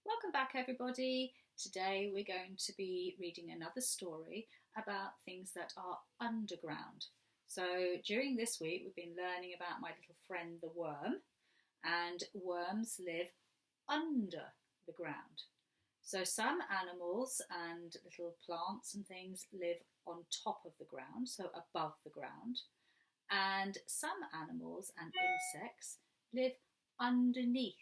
Welcome back, everybody. Today we're going to be reading another story about things that are underground. So during this week we've been learning about my little friend the worm, and worms live under the ground. So some animals and little plants and things live on top of the ground, so above the ground, and some animals and insects live underneath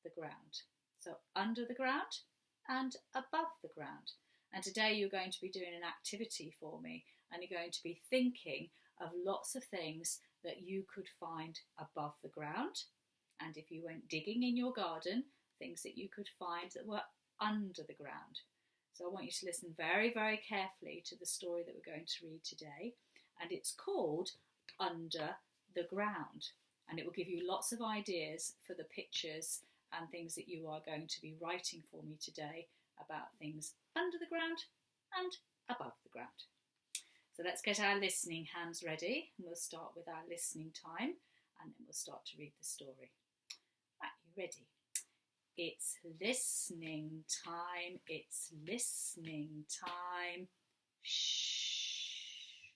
the ground. So under the ground and above the ground. And today you're going to be doing an activity for me, and you're going to be thinking of lots of things that you could find above the ground. And if you went digging in your garden, things that you could find that were under the ground. So I want you to listen very, very carefully to the story that we're going to read today. And it's called Under the Ground. And it will give you lots of ideas for the pictures and things that you are going to be writing for me today about things under the ground and above the ground. So let's get our listening hands ready, and we'll start with our listening time, and then we'll start to read the story. Right, you ready? It's listening time, it's listening time. Shh.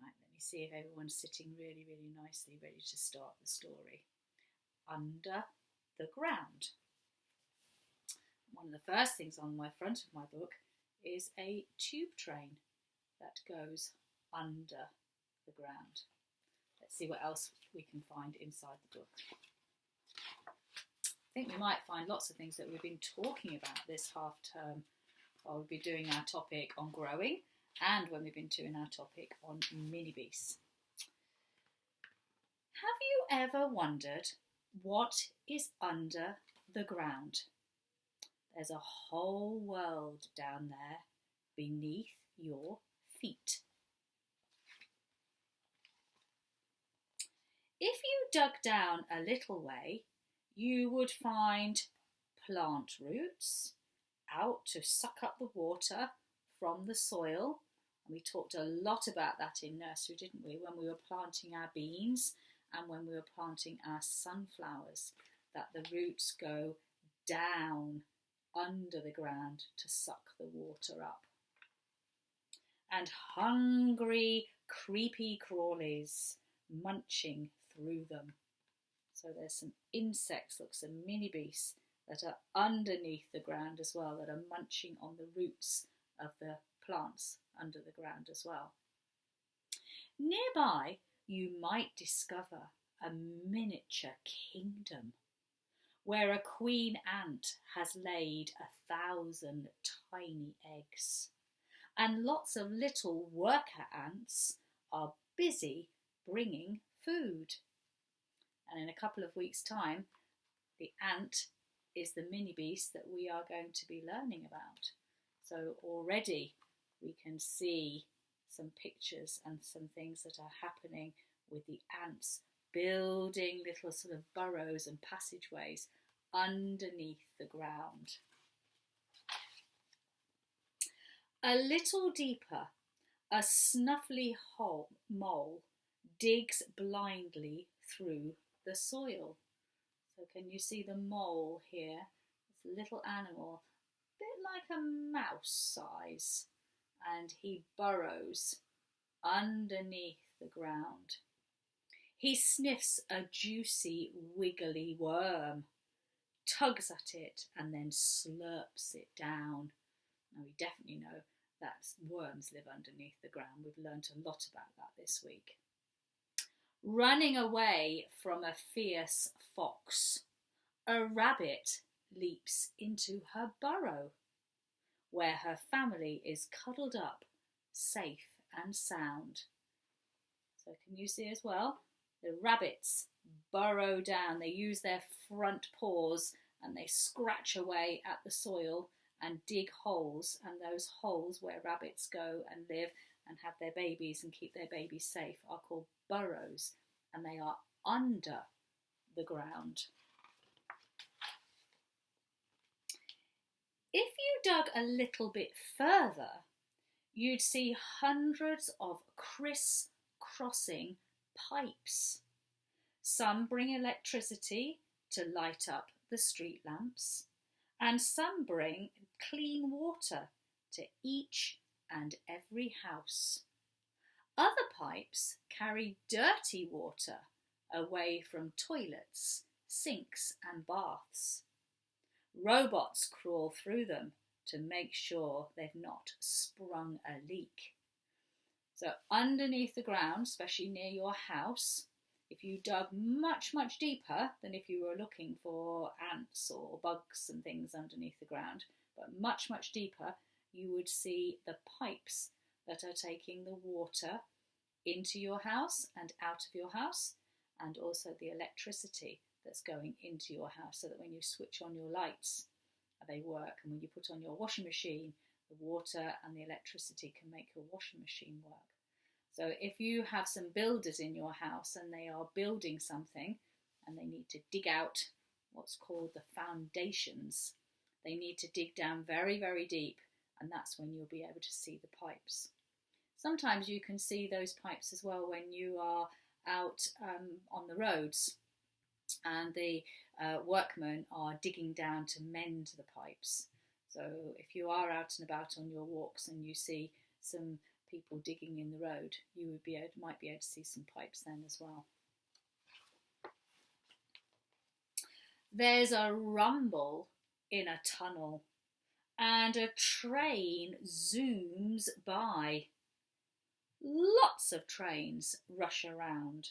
Right, let me see if everyone's sitting really, really nicely, ready to start the story. Under the ground. One of the first things on my front of my book is a tube train that goes under the ground. Let's see what else we can find inside the book. I think we might find lots of things that we've been talking about this half term while we've been doing our topic on growing and when we've been doing our topic on mini bees. Have you ever wondered what is under the ground? There's a whole world down there beneath your feet. If you dug down a little way, you would find plant roots out to suck up the water from the soil. And we talked a lot about that in nursery, didn't we, when we were planting our beans and when we were planting our sunflowers, that the roots go down under the ground to suck the water up. And hungry, creepy crawlies munching through them. So there's some insects, look, some mini bees that are underneath the ground as well, that are munching on the roots of the plants under the ground as well. Nearby, you might discover a miniature kingdom where a queen ant has laid 1,000 tiny eggs, and lots of little worker ants are busy bringing food. And in a couple of weeks' time, the ant is the mini beast that we are going to be learning about. So already we can see some pictures and some things that are happening with the ants building little sort of burrows and passageways underneath the ground. A little deeper, a snuffly mole digs blindly through the soil. So can you see the mole here? It's a little animal, a bit like a mouse size, and he burrows underneath the ground. He sniffs a juicy, wiggly worm, tugs at it, and then slurps it down. Now we definitely know that worms live underneath the ground. We've learnt a lot about that this week. Running away from a fierce fox, a rabbit leaps into her burrow, where her family is cuddled up, safe and sound. So can you see as well? The rabbits burrow down. They use their front paws and they scratch away at the soil and dig holes, and those holes where rabbits go and live and have their babies and keep their babies safe are called burrows, and they are under the ground. If you dug a little bit further, you'd see hundreds of criss-crossing pipes. Some bring electricity to light up the street lamps, and some bring clean water to each and every house. Other pipes carry dirty water away from toilets, sinks and baths. Robots crawl through them to make sure they've not sprung a leak. So underneath the ground, especially near your house, if you dug much, much deeper than if you were looking for ants or bugs and things underneath the ground, but much, much deeper, you would see the pipes that are taking the water into your house and out of your house, and also the electricity that's going into your house, so that when you switch on your lights, they work, and when you put on your washing machine, the water and the electricity can make your washing machine work. So if you have some builders in your house and they are building something and they need to dig out what's called the foundations, they need to dig down very, very deep, and that's when you'll be able to see the pipes. Sometimes you can see those pipes as well when you are out on the roads and the workmen are digging down to mend the pipes. So if you are out and about on your walks and you see some people digging in the road, you might be able to see some pipes then as well. There's a rumble in a tunnel and a train zooms by. Lots of trains rush around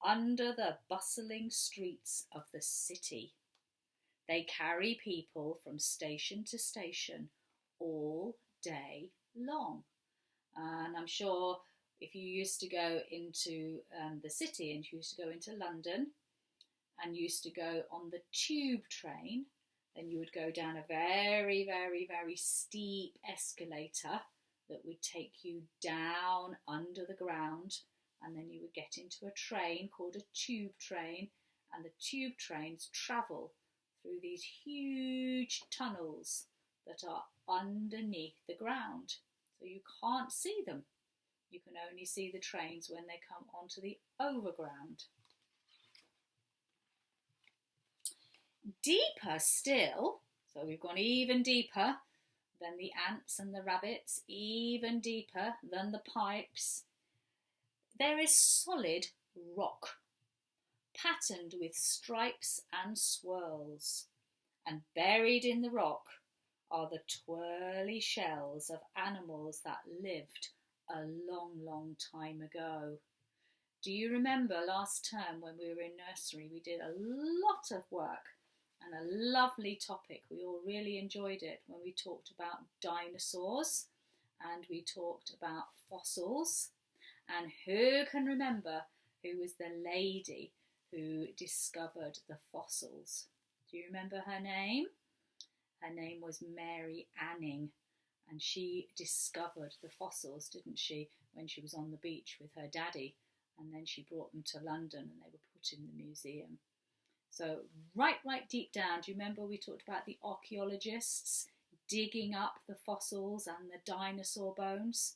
under the bustling streets of the city. They carry people from station to station all day long. And I'm sure if you used to go into the city and you used to go into London and used to go on the tube train, then you would go down a very, very, very steep escalator that would take you down under the ground, and then you would get into a train called a tube train, and the tube trains travel through these huge tunnels that are underneath the ground. So you can't see them. You can only see the trains when they come onto the overground. Deeper still, so we've gone even deeper than the ants and the rabbits, even deeper than the pipes. There is solid rock, patterned with stripes and swirls, and buried in the rock are the twirly shells of animals that lived a long, long time ago. Do you remember last term when we were in nursery, we did a lot of work and a lovely topic. We all really enjoyed it when we talked about dinosaurs and we talked about fossils. And who can remember who was the lady who discovered the fossils? Do you remember her name? Her name was Mary Anning, and she discovered the fossils, didn't she, when she was on the beach with her daddy, and then she brought them to London and they were put in the museum. So right deep down, do you remember we talked about the archaeologists digging up the fossils and the dinosaur bones?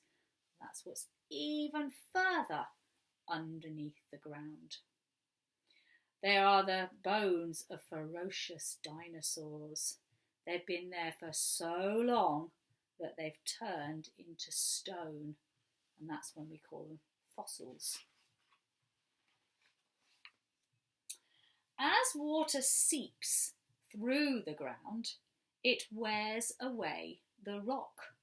That's what's even further underneath the ground. There are the bones of ferocious dinosaurs. They've been there for so long that they've turned into stone, and that's when we call them fossils. As water seeps through the ground, it wears away the rock.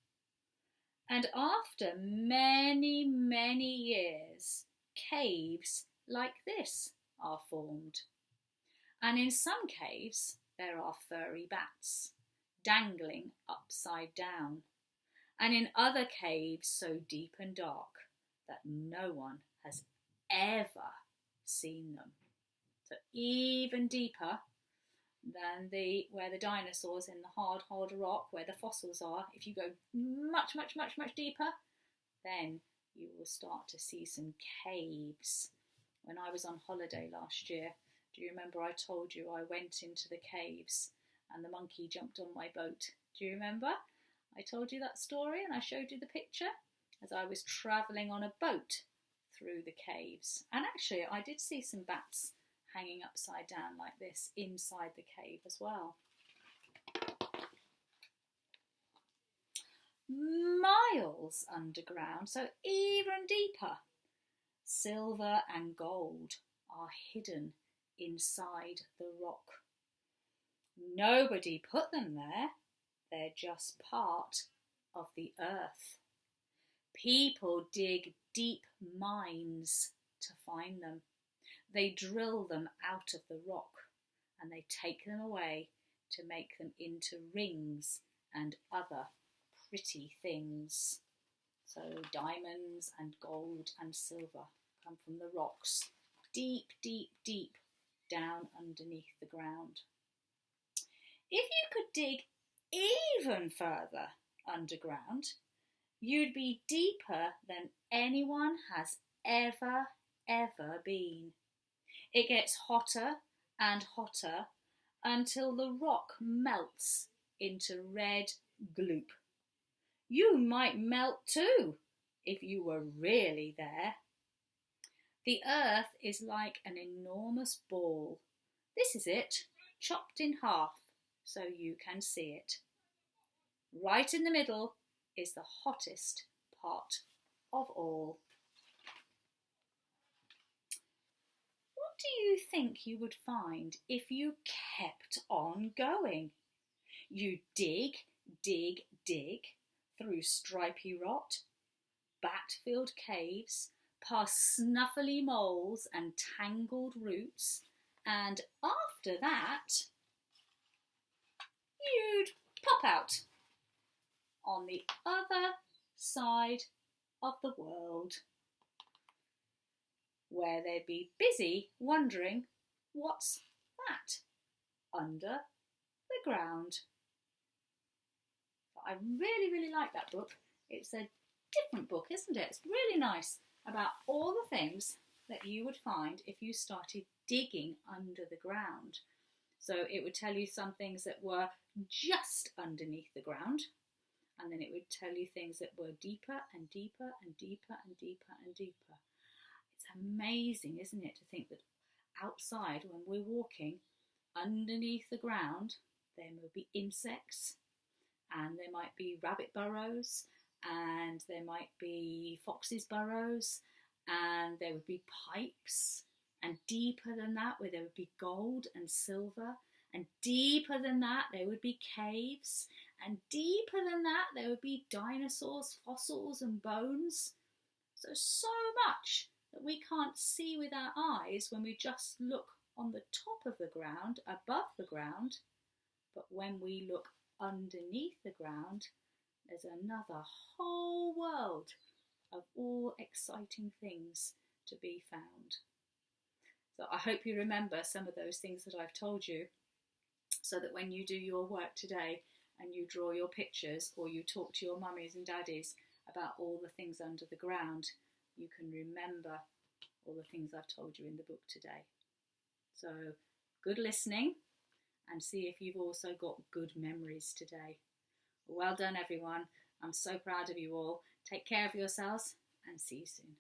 And after many, many years, caves like this are formed. And in some caves, there are furry bats dangling upside down. And in other caves so deep and dark that no one has ever seen them. So even deeper than where the dinosaurs in the hard rock, where the fossils are, if you go much, much, much, much deeper, then you will start to see some caves. When I was on holiday last year, do you remember I told you I went into the caves and the monkey jumped on my boat? Do you remember? I told you that story and I showed you the picture as I was travelling on a boat through the caves. And actually I did see some bats hanging upside down like this inside the cave as well. miles underground, so even deeper. Silver and gold are hidden inside the rock. Nobody put them there, they're just part of the earth. People dig deep mines to find them. They drill them out of the rock and they take them away to make them into rings and other pretty things. So diamonds and gold and silver come from the rocks deep, deep, deep down underneath the ground. If you could dig even further underground, you'd be deeper than anyone has ever been. It gets hotter and hotter until the rock melts into red gloop. You might melt too if you were really there. The earth is like an enormous ball. This is it, chopped in half so you can see it. Right in the middle is the hottest part of all. What do you think you would find if you kept on going? You dig, dig, dig through stripy rot, bat-filled caves, past snuffly moles and tangled roots, and after that, you'd pop out on the other side of the world, where they'd be busy wondering, what's that under the ground? I really like that book. It's a different book, isn't it? It's really nice about all the things that you would find if you started digging under the ground. So it would tell you some things that were just underneath the ground, and then it would tell you things that were deeper and deeper and deeper and deeper and deeper. It's amazing, isn't it, to think that outside, when we're walking underneath the ground, there will be insects, and there might be rabbit burrows, and there might be foxes' burrows, and there would be pipes, and deeper than that where there would be gold and silver, and deeper than that there would be caves, and deeper than that there would be dinosaurs, fossils and bones. So much that we can't see with our eyes when we just look on the top of the ground, above the ground, but when we look underneath the ground, there's another whole world of all exciting things to be found. So I hope you remember some of those things that I've told you, so that when you do your work today and you draw your pictures or you talk to your mummies and daddies about all the things under the ground, you can remember all the things I've told you in the book today. So good listening, and see if you've also got good memories today. Well done, everyone. I'm so proud of you all. Take care of yourselves and see you soon.